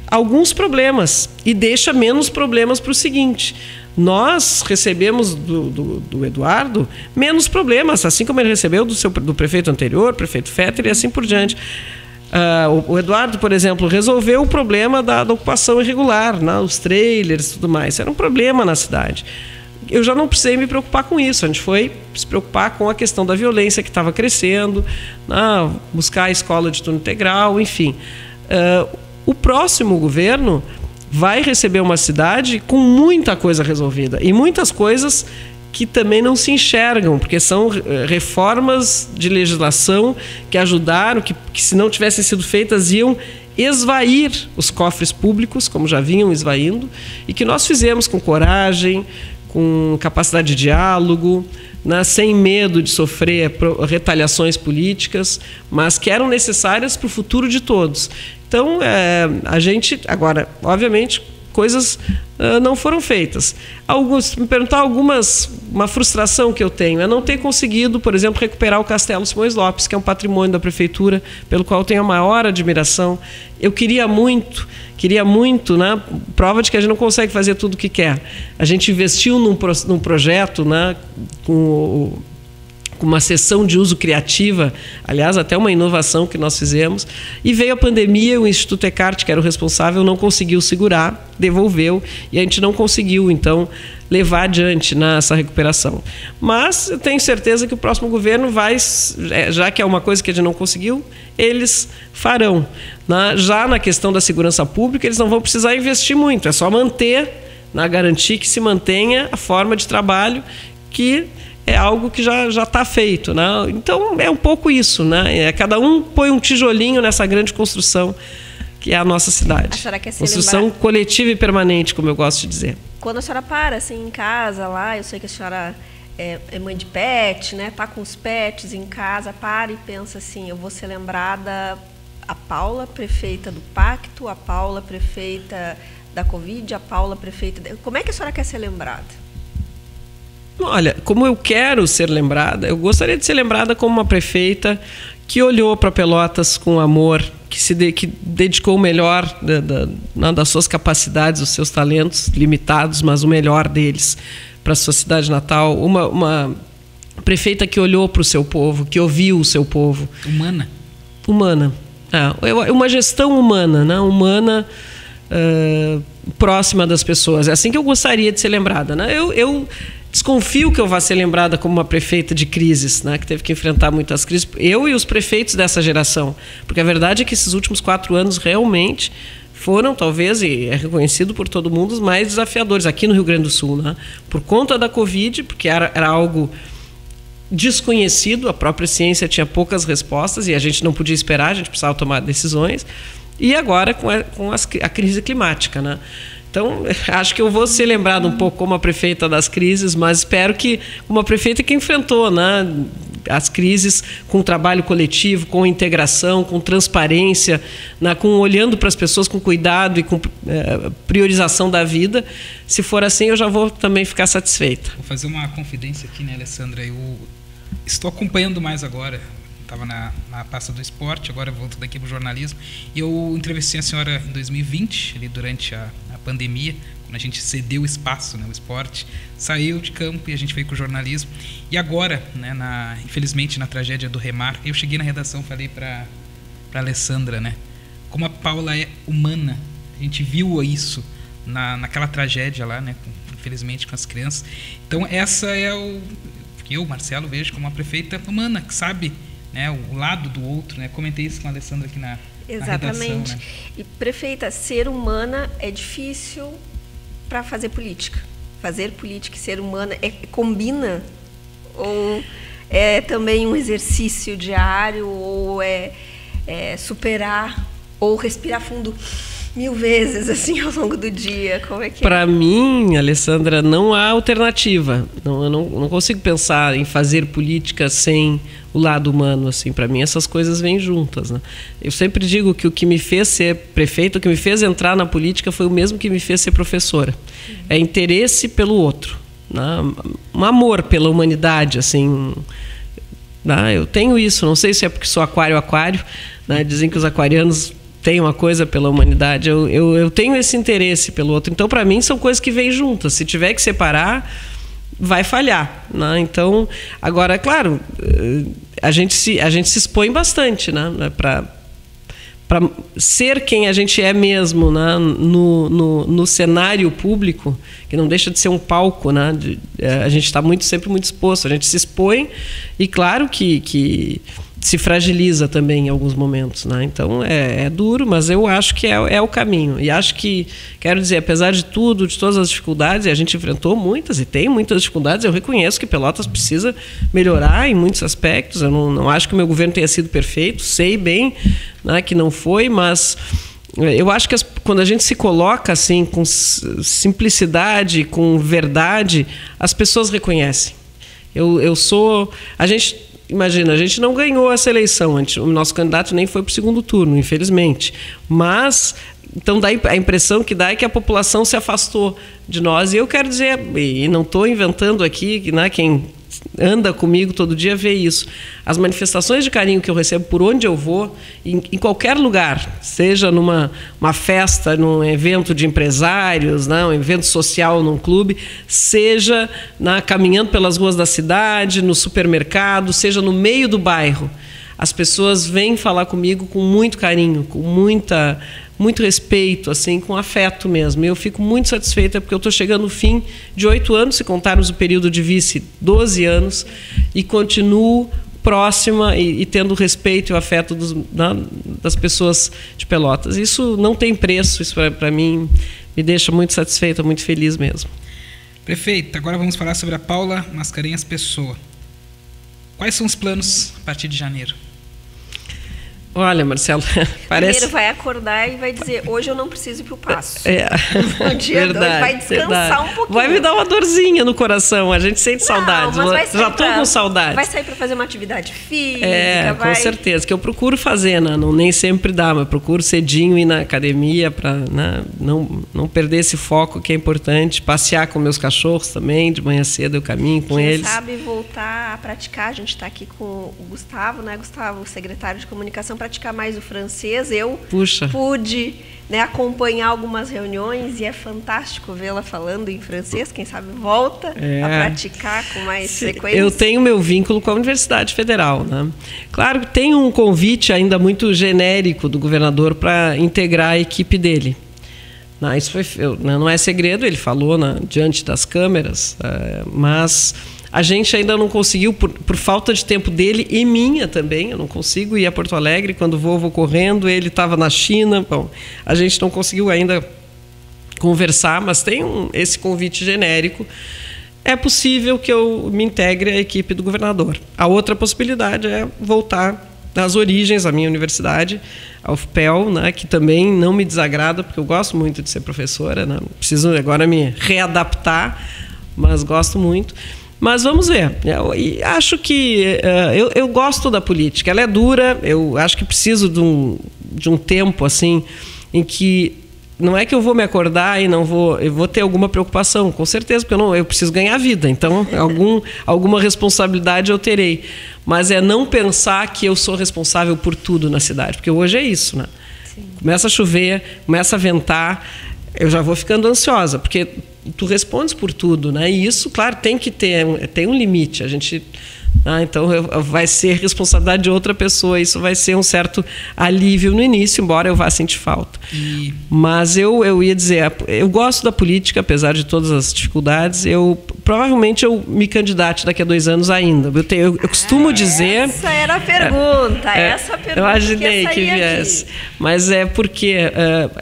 alguns problemas e deixa menos problemas para o seguinte. Nós recebemos do Eduardo menos problemas, assim como ele recebeu do prefeito anterior, prefeito Fetter, e assim por diante. O Eduardo, por exemplo, resolveu o problema da ocupação irregular, né? Os trailers e tudo mais. Era um problema na cidade. Eu já não precisei me preocupar com isso. A gente foi se preocupar com a questão da violência que estava crescendo, né? Buscar a escola de turno integral, enfim. O próximo governo vai receber uma cidade com muita coisa resolvida e muitas coisas que também não se enxergam, porque são reformas de legislação que ajudaram, que se não tivessem sido feitas iam esvair os cofres públicos, como já vinham esvaindo, e que nós fizemos com coragem, com capacidade de diálogo, né, sem medo de sofrer retaliações políticas, mas que eram necessárias para o futuro de todos. Então, a gente, agora, obviamente, coisas não foram feitas. Me perguntar uma frustração que eu tenho é não ter conseguido, por exemplo, recuperar o Castelo Simões Lopes, que é um patrimônio da prefeitura, pelo qual eu tenho a maior admiração. Eu queria muito, né, prova de que a gente não consegue fazer tudo o que quer. A gente investiu num projeto, né, com uma sessão de uso criativa, aliás, até uma inovação que nós fizemos, e veio a pandemia, o Instituto Ecarte, que era o responsável, não conseguiu segurar, devolveu, e a gente não conseguiu, então, levar adiante nessa recuperação. Mas eu tenho certeza que o próximo governo vai, já que é uma coisa que a gente não conseguiu, eles farão. Já na questão da segurança pública, eles não vão precisar investir muito, é só manter, garantir que se mantenha a forma de trabalho que é algo que já está feito, né? Então, é um pouco isso, né? Cada um põe um tijolinho nessa grande construção que é a nossa cidade. A senhora quer se construção lembrar... coletiva e permanente, como eu gosto de dizer. Quando a senhora para, assim, em casa, lá, eu sei que a senhora é mãe de pet, né? Tá com os pets em casa, para e pensa assim, eu vou ser lembrada a Paula, prefeita do Pacto, a Paula, prefeita da Covid, a Paula, prefeita... Como é que a senhora quer ser lembrada? Olha, como eu quero ser lembrada, eu gostaria de ser lembrada como uma prefeita que olhou para Pelotas com amor, que dedicou o melhor das suas capacidades, dos seus talentos limitados, mas o melhor deles para a sua cidade natal. Uma prefeita que olhou para o seu povo, que ouviu o seu povo. Humana. Uma gestão humana, né? Humana, próxima das pessoas. É assim que eu gostaria de ser lembrada, né? Eu desconfio que eu vá ser lembrada como uma prefeita de crises, né, que teve que enfrentar muitas crises. Eu e os prefeitos dessa geração. Porque a verdade é que esses últimos 4 anos realmente foram, talvez, e é reconhecido por todo mundo, os mais desafiadores aqui no Rio Grande do Sul. Né? Por conta da Covid, porque era algo desconhecido, a própria ciência tinha poucas respostas e a gente não podia esperar, a gente precisava tomar decisões. E agora com a crise climática, né? Então, acho que eu vou ser lembrado um pouco como a prefeita das crises, mas espero que uma prefeita que enfrentou, né, as crises com trabalho coletivo, com integração, com transparência, né, olhando para as pessoas com cuidado e com priorização da vida. Se for assim, eu já vou também ficar satisfeita. Vou fazer uma confidência aqui, né, Alessandra? Eu estou acompanhando mais agora. Estava na pasta do esporte, agora eu volto daqui para o jornalismo. E eu entrevistei a senhora em 2020, ali durante a pandemia, quando a gente cedeu o espaço, né, o esporte, saiu de campo e a gente veio com o jornalismo. E agora, né, infelizmente, na tragédia do Remar, eu cheguei na redação e falei para a Alessandra, né, como a Paula é humana. A gente viu isso naquela tragédia lá, né, infelizmente, com as crianças. Então, essa é que eu, Marcelo, vejo como uma prefeita humana, que sabe, né, o lado do outro, né? Comentei isso com a Alessandra aqui na Exatamente. redação, né? E, prefeita, ser humana é difícil para fazer política. Fazer política e ser humana combina? Ou é também um exercício diário? Ou superar ou respirar fundo 1000 vezes assim ao longo do dia? Como é que Para mim, Alessandra, não há alternativa. Eu não consigo pensar em fazer política sem o lado humano. Assim, para mim, essas coisas vêm juntas, né? Eu sempre digo que o que me fez ser prefeita, o que me fez entrar na política foi o mesmo que me fez ser professora. É interesse pelo outro, né? Um amor pela humanidade, assim. Eu tenho isso. Não sei se é porque sou aquário, né? Dizem que os aquarianos tem uma coisa pela humanidade, eu tenho esse interesse pelo outro. Então, para mim, são coisas que vêm juntas. Se tiver que separar, vai falhar, né? Então, agora, claro, a gente se expõe bastante, né? Para ser quem a gente é mesmo, né? No cenário público, que não deixa de ser um palco, né? A gente está sempre muito exposto, a gente se expõe e, claro, que se fragiliza também em alguns momentos, né? Então é duro, mas eu acho que é o caminho. E acho que, quero dizer, apesar de tudo, de todas as dificuldades, e a gente enfrentou muitas e tem muitas dificuldades, eu reconheço que Pelotas precisa melhorar em muitos aspectos. Eu não acho que o meu governo tenha sido perfeito, sei bem, né, que não foi, mas eu acho que quando a gente se coloca assim, com simplicidade, com verdade, as pessoas reconhecem. Imagina, a gente não ganhou essa eleição, o nosso candidato nem foi para o segundo turno, infelizmente. Mas, então, a impressão que dá é que a população se afastou de nós. E eu quero dizer, e não estou inventando aqui, né, quem anda comigo todo dia vê isso. As manifestações de carinho que eu recebo por onde eu vou, em qualquer lugar, seja numa festa, num evento de empresários, né, um evento social num clube, seja caminhando pelas ruas da cidade, no supermercado, seja no meio do bairro. As pessoas vêm falar comigo com muito carinho, com muito respeito, assim, com afeto mesmo. Eu fico muito satisfeita porque eu estou chegando no fim de 8 anos, se contarmos o período de vice, 12 anos, e continuo próxima e tendo respeito e o afeto das pessoas de Pelotas. Isso não tem preço, isso para mim me deixa muito satisfeita, muito feliz mesmo. Prefeita, agora vamos falar sobre a Paula Mascarenhas Pessoa. Quais são os planos a partir de janeiro? Olha, Marcelo, parece... Primeiro vai acordar e vai dizer, hoje eu não preciso ir para o Paço. No dia 2 vai descansar um pouquinho. Vai me dar uma dorzinha no coração, a gente sente saudade. Já estou com saudade. Vai sair para fazer uma atividade física. Com certeza, que eu procuro fazer, né? Nem sempre dá, mas procuro cedinho ir na academia para, né, não perder esse foco que é importante. Passear com meus cachorros também, de manhã cedo eu caminho com eles. Quem sabe voltar a praticar, a gente está aqui com o Gustavo, né? Gustavo, secretário de comunicação, praticar mais o francês. Eu pude, né, acompanhar algumas reuniões e é fantástico vê-la falando em francês. Quem sabe volta a praticar com mais frequência. Eu tenho meu vínculo com a Universidade Federal, né? Claro que tem um convite ainda muito genérico do governador para integrar a equipe dele. Isso não é segredo, ele falou diante das câmeras, mas a gente ainda não conseguiu, por falta de tempo dele e minha também, eu não consigo ir a Porto Alegre, quando vou correndo, ele estava na China, bom, a gente não conseguiu ainda conversar, mas tem esse convite genérico. É possível que eu me integre à equipe do governador. A outra possibilidade é voltar às origens, à minha universidade, a UFPEL, né, que também não me desagrada, porque eu gosto muito de ser professora, né, preciso agora me readaptar, mas gosto muito. Mas vamos ver. Eu acho que eu gosto da política. Ela é dura. Eu acho que preciso de um tempo assim em que não é que eu vou me acordar e eu vou ter alguma preocupação, com certeza, porque eu preciso ganhar vida. Então, alguma responsabilidade eu terei. Mas é não pensar que eu sou responsável por tudo na cidade, porque hoje é isso, né? Sim. Começa a chover, começa a ventar, eu já vou ficando ansiosa, porque tu respondes por tudo, né? E isso, claro, tem um limite. A gente, então vai ser responsabilidade de outra pessoa. Isso vai ser um certo alívio no início, embora eu vá sentir falta. Mas eu ia dizer, eu gosto da política, apesar de todas as dificuldades. Provavelmente eu me candidate daqui a 2 anos ainda. Eu costumo dizer... Essa era a pergunta. Essa pergunta eu imaginei que viesse. Mas é porque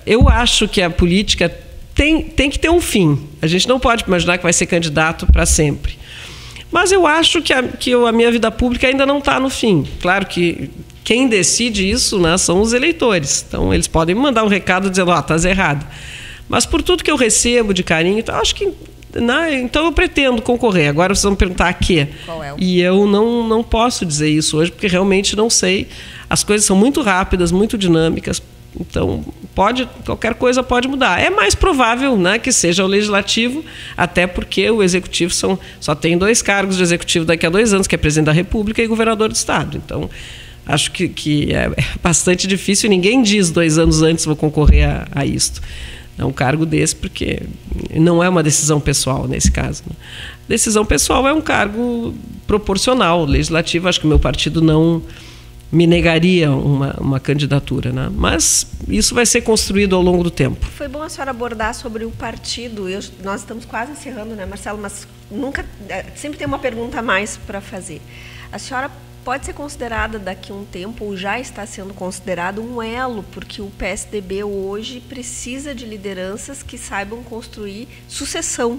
eu acho que a política tem que ter um fim. A gente não pode imaginar que vai ser candidato para sempre. Mas eu acho que a minha vida pública ainda não está no fim. Claro que quem decide isso, né, são os eleitores. Então, eles podem me mandar um recado dizendo, estás errado. Mas por tudo que eu recebo de carinho, então, acho que... então eu pretendo concorrer. Agora vocês vão me perguntar a quê? Qual é o... E eu não posso dizer isso hoje, porque realmente não sei. As coisas são muito rápidas, muito dinâmicas. Então, qualquer coisa pode mudar. É mais provável, né, que seja o legislativo, até porque o executivo só tem 2 cargos de executivo daqui a 2 anos, que é presidente da República e governador do estado. Então, acho que é bastante difícil. Ninguém diz 2 anos antes vou concorrer a isto. É um cargo desse, porque não é uma decisão pessoal nesse caso, né? Decisão pessoal é um cargo proporcional. Legislativo, acho que o meu partido não me negaria uma candidatura, né? Mas isso vai ser construído ao longo do tempo. Foi bom a senhora abordar sobre o partido. Nós estamos quase encerrando, né, Marcelo? Mas sempre tem uma pergunta a mais para fazer. A senhora pode ser considerada daqui a um tempo, ou já está sendo considerado, um elo, porque o PSDB hoje precisa de lideranças que saibam construir sucessão.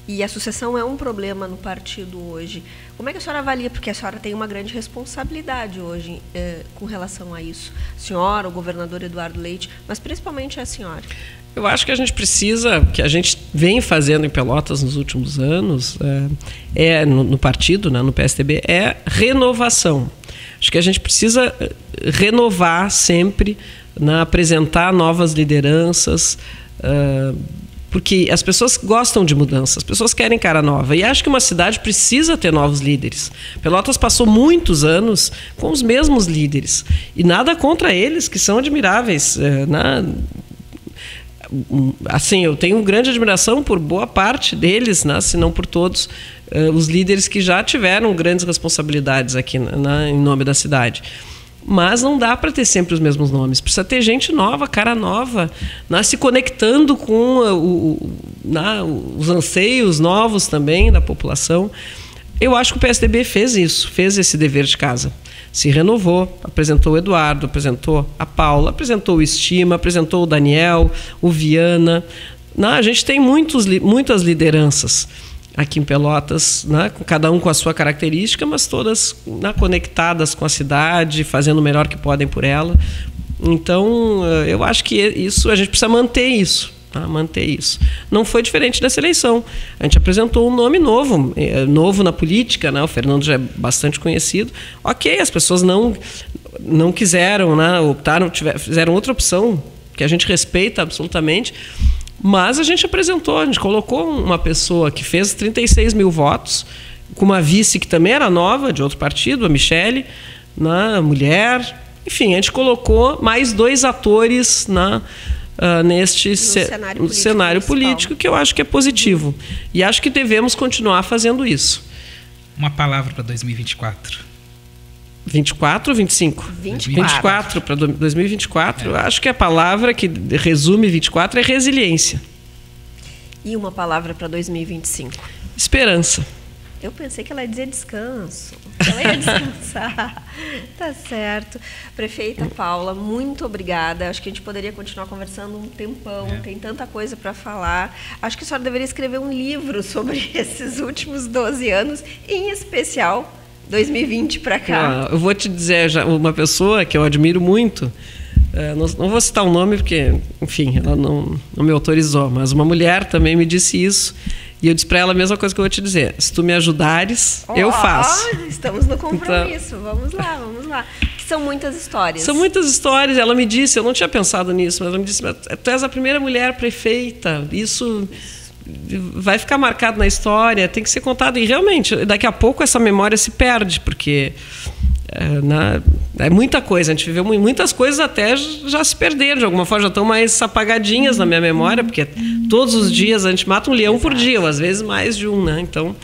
E a sucessão é um problema no partido hoje. Como é que a senhora avalia? Porque a senhora tem uma grande responsabilidade hoje com relação a isso. A senhora, o governador Eduardo Leite, mas principalmente a senhora. Eu acho que a gente precisa, que a gente vem fazendo em Pelotas nos últimos anos, no partido, né, no PSDB, é renovação. Acho que a gente precisa renovar sempre, né, apresentar novas lideranças, porque as pessoas gostam de mudança, as pessoas querem cara nova. E acho que uma cidade precisa ter novos líderes. Pelotas passou muitos anos com os mesmos líderes. E nada contra eles, que são admiráveis. Assim, eu tenho grande admiração por boa parte deles, né, se não por todos, os líderes que já tiveram grandes responsabilidades aqui em nome da cidade. Mas não dá para ter sempre os mesmos nomes. Precisa ter gente nova, cara nova, né, se conectando com os anseios novos também da população. Eu acho que o PSDB fez isso, fez esse dever de casa. Se renovou, apresentou o Eduardo, apresentou a Paula, apresentou o Estima, apresentou o Daniel, o Viana. A gente tem muitas lideranças aqui em Pelotas, né, cada um com a sua característica, mas todas, né, conectadas com a cidade, fazendo o melhor que podem por ela. Então, eu acho que a gente precisa manter isso. Tá? Manter isso. Não foi diferente dessa eleição. A gente apresentou um nome novo na política, né? O Fernando já é bastante conhecido. Ok, as pessoas não quiseram, né? Optaram, fizeram outra opção, que a gente respeita absolutamente, mas a gente apresentou, a gente colocou uma pessoa que fez 36 mil votos, com uma vice que também era nova, de outro partido, a Michele, né? Mulher. Enfim, a gente colocou mais 2 atores neste cenário político, que eu acho que é positivo. E acho que devemos continuar fazendo isso. Uma palavra para 2024. 24 ou 25? 24 para 2024. Eu acho que a palavra que resume 24 é resiliência. E uma palavra para 2025? Esperança. Eu pensei que ela ia dizer descanso. Ela ia descansar. Tá certo. Prefeita Paula, muito obrigada. Acho que a gente poderia continuar conversando um tempão. Tem tanta coisa para falar. Acho que a senhora deveria escrever um livro sobre esses últimos 12 anos, em especial 2020 para cá. Eu vou te dizer, uma pessoa que eu admiro muito, não vou citar o nome porque, enfim, ela não me autorizou, mas uma mulher também me disse isso. E eu disse para ela a mesma coisa que eu vou te dizer. Se tu me ajudares, eu faço. Estamos no compromisso. Então, vamos lá. Que são muitas histórias. São muitas histórias. Ela me disse, eu não tinha pensado nisso, mas ela me disse, tu és a primeira mulher prefeita. Isso vai ficar marcado na história, tem que ser contado. E realmente, daqui a pouco essa memória se perde, porque é muita coisa. A gente viveu muitas coisas, até já se perderam de alguma forma, já estão mais apagadinhas na minha memória, porque todos os dias a gente mata um leão por dia, ou às vezes mais de um, né? Então,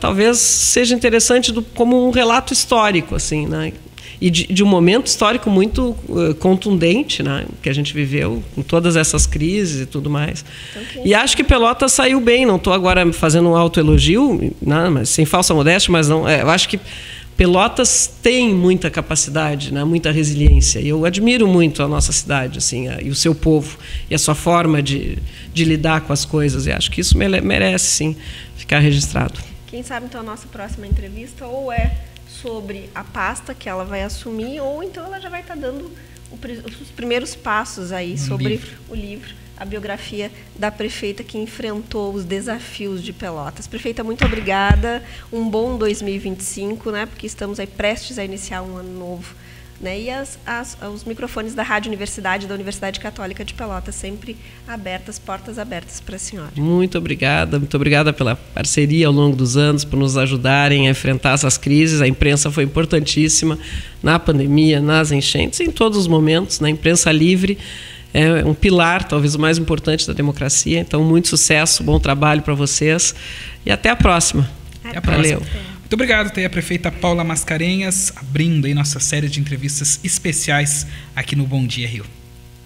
talvez seja interessante como um relato histórico, assim, né? E de um momento histórico muito contundente, né, que a gente viveu, com todas essas crises e tudo mais. Okay. E acho que Pelotas saiu bem. Não estou agora fazendo um autoelogio, né, mas sem falsa modéstia, mas não. Eu acho que Pelotas tem muita capacidade, né, muita resiliência. E eu admiro muito a nossa cidade, assim, e o seu povo e a sua forma de lidar com as coisas. E acho que isso merece, sim, ficar registrado. Quem sabe, então, a nossa próxima entrevista ou é sobre a pasta que ela vai assumir, ou então ela já vai estar dando os primeiros passos aí sobre o livro, a biografia da prefeita que enfrentou os desafios de Pelotas. Prefeita, muito obrigada. Um bom 2025, né? Porque estamos aí prestes a iniciar um ano novo. Né? E os microfones da Rádio Universidade, da Universidade Católica de Pelotas, sempre abertas, portas abertas para a senhora. Muito obrigada pela parceria ao longo dos anos, por nos ajudarem a enfrentar essas crises. A imprensa foi importantíssima na pandemia, nas enchentes, em todos os momentos. Na imprensa livre é um pilar, talvez o mais importante da democracia. Então, muito sucesso, bom trabalho para vocês e até a próxima. Até a próxima. Valeu. Muito obrigado, a prefeita Paula Mascarenhas, abrindo aí nossa série de entrevistas especiais aqui no Bom Dia Rio.